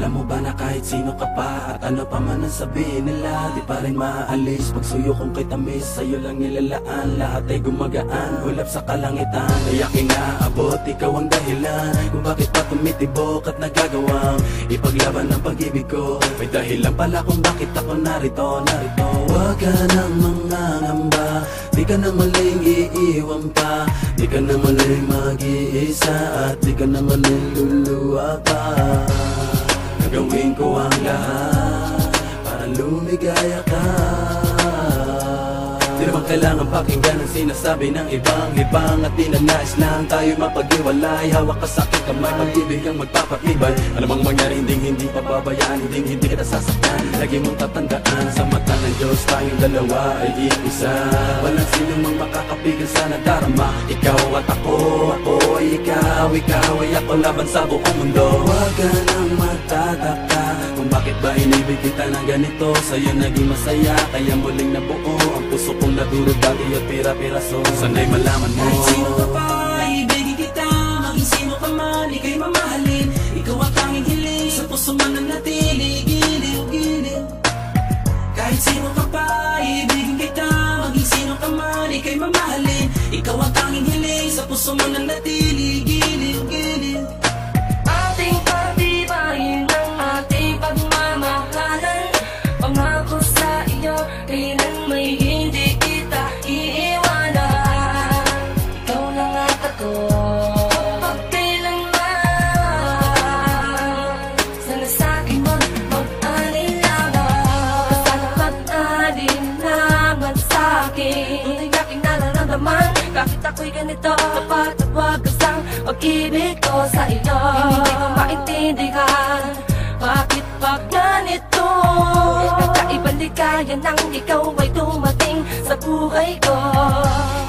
Alam mo ba na kahit sino ka pa at ano pa man ang sabihin nila, di pa rin maaalis pagsuyo kong kay tamis. Sa'yo lang nilalaan, lahat ay gumagaan, ulap sa kalangitan. Kaya kinaabot, ikaw ang dahilan kung bakit pa tumitibok at nagagawang ipaglaban ang pag-ibig ko. May dahilan pala kung bakit ako narito. Huwag ka nang mangangamba, di ka na maling iiwan pa, di ka na maling mag-iisa, at di ka na maling luluwa pa. Gagawin ko ang lahat para lumigaya ka. Di naman kailangan pakinggan ang sinasabi ng ibang at di na nais lang tayo mapag-iwalay. Hawak ka sa aking kamay, pag-ibig ang magpapatibay. Anumang mangyari, hindi pababayaan, hindi kita sasaktan. Lagi mong tatandaan, sa mata ng Diyos tayong dalawa ay iisa. Walang sino mang makakapigil sa nadarama. Ikaw at ako ay ikaw ay ako, laban sa buong mundo. Huwag ka nang magtataka kung bakit ba inibig kita ng ganito. Sa'yo naging masaya, kaya muling nabuo ang puso kong nadurog dati at pira-piraso. Sana'y malaman mo, kahit sino ka pa, ibigin kita. Maging sino ka man, ika'y mamahalin. Ikaw ang tanging hiling, sa puso man ang natili. Giliw. Kahit sino ka pa, ibigin kita. Maging sino ka man, ika'y mamahalin. Ikaw ang tanging hiling, sa puso man ang natili. Giliw. Ating pagtibayin ang ating pagmamahalan. Pangako sa iyo, kailan may hindi kita iiwanan. Ikaw lang at ako, pagkailanman. Sana sa'kin mag-alinlangan, sana mag-alinlangan sa'kin. Tunay na aking nararamdaman, bakit ako'y ganito? Dapat at wagas ang pag-ibig ko sa iyo. Hindi ko maintindihan, bakit pag ganito? Kakaibang ligaya nang ikaw ay dumating sa buhay ko.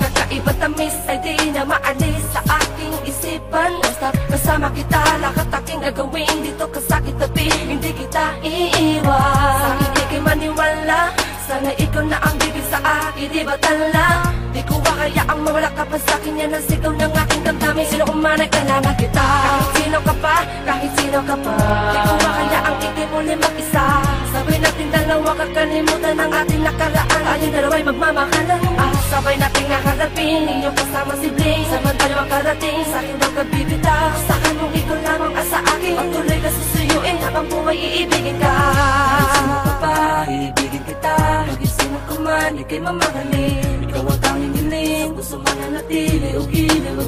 Kakaibang tamis ay di na maalis sa aking isipan. Basta't kasama kita, lahat aking gagawin dito ka sa kitabi, hindi kita iiwan. Sa akin di kay maniwala, sana ikaw na ang bibig sa akin, di ba tala? Di ko kaya ang mawala ka pa sa'kin, yan ang sigaw ng aking damdamin. Sino man ay kailangan kita, kahit sino ka pa, kahit sino ka pa. Di ko kaya ang ikimuli mag-isa, sabay natin dalawa kakalimutan ang ating nakaraan. Tayong dalawa'y magmamahalan, sabay nating naharapin inyong kasama si Bling. Samantala makarating sa aking daw kabibitaw, sa'kin mong ikaw lamang sa akin, patuloy ka susuyuin habang buhay iibigin ka. Kahit sino ka pa, iibigin kita. Maging sino ka man, ika'y mamahalin. Ikaw ang tanging hiling, gusto man na natili. Giliw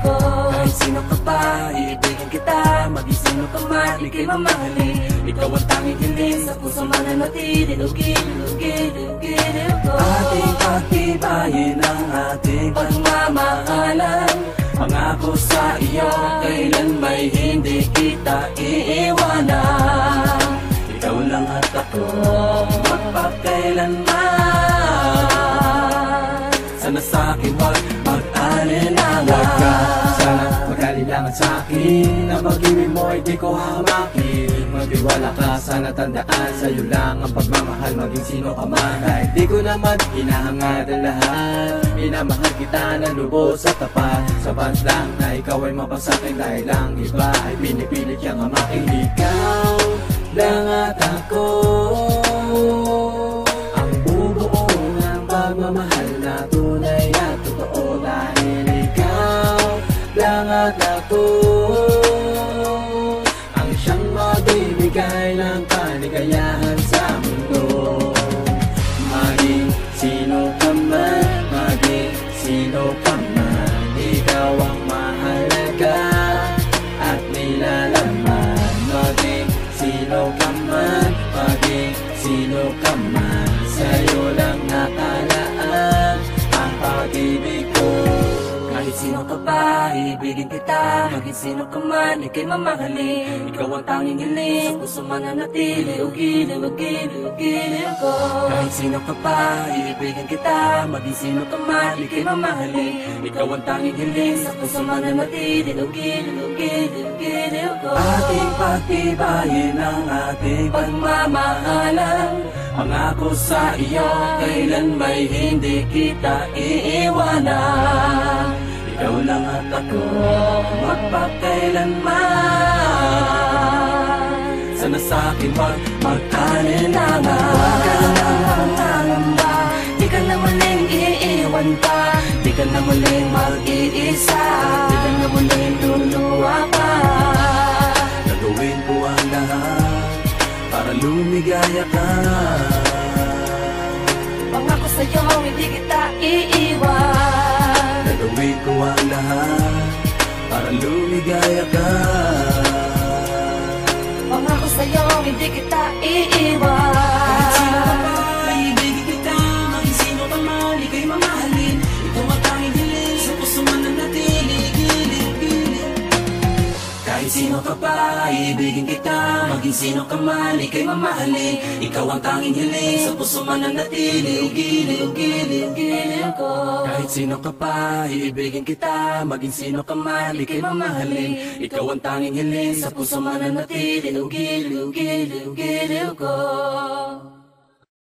ko. Kahit sino ka pa, iibigin kita. Maging sino ka man, ika'y mamahalin. Ikaw ang tanging hiling, sa puso man na natili. Giliw ko. Ating pagtibayin ang ating pagmamahalan. Pangako sa iyo, kailan may hindi kita iiwanan. Ikaw lang at ako, magpakailanman. Sana sa'kin wag mag-alinlangan. Wag ka sana mag-alinlangan sa'kin, ang pag-ibig mo ay di ko hamakin. Magtiwala ka, sana tandaan, sa'yo lang ang pagmamahal, maging sino ka man. Kahit di ko naman hinahangad ang lahat, minamahal kita ng lubos at tapat. Sapat lang na ikaw ay mapasakin, dahil ang iba ay pinipilit kang hamakin. Ikaw lang at ako, ang bubuo ng pagmamahal na tunay at totoo. Dahil ikaw lang at ako, ang siyang magbibigay ng kaligayahan sa mundo. Maging sino ka man, maging sino ka man, ikaw ang mahalaga at nilalaman. Maging sino ka man, maging sino ka man, sa'yo lang nakalaan ang pag-ibig ko. Kahit sino ka pa, ibigin kita. Maging sino ka man, ika'y mamahalin. Ikaw ang tanging hiling, sa puso man na natili. Giliw ko. Kahit sino ka pa, ibigin kita. Maging sino ka man, ika'y mamahalin. Ikaw ang tanging hiling, sa puso man na natili. Giliw ko. Ating pagtibayin ang ating pagmamahalan. Pangako sa iyo, kailan may hindi kita iiwanan. Ikaw lang at ako, magpakailanman. Sana sa'kin wag mag-alinlangan. Huwag ka lang mangangamba, di ka na muling iiwan pa, di ka na muling mag-iisa, di ka na muling luluwa pa. Gagawin ko ang lahat para lumigaya ka. Pangako sa'yo, hindi kita iiwan. Gagawin ko ang lahat para lumigaya ka. Pangako sa'yo, hindi kita iiwan. Kahit sino ka pa, ibigin kita. Maging sino ka man, ika'y mamahalin. Ikaw ang tanging hiling, sa puso mananatili. Gilid-gilid. Kahit sino ka pa, ibigin kita. Maging sino ka man, ika'y mamahalin. Ikaw ang tanging hiling, sa puso mananatili. Gilid-gilid ko. Kahit sino ka pa, iibigin kita. Maging sino ka man, ika'y mamahalin. Ikaw ang tanging hiling, sa puso mananatili. Giliw ko.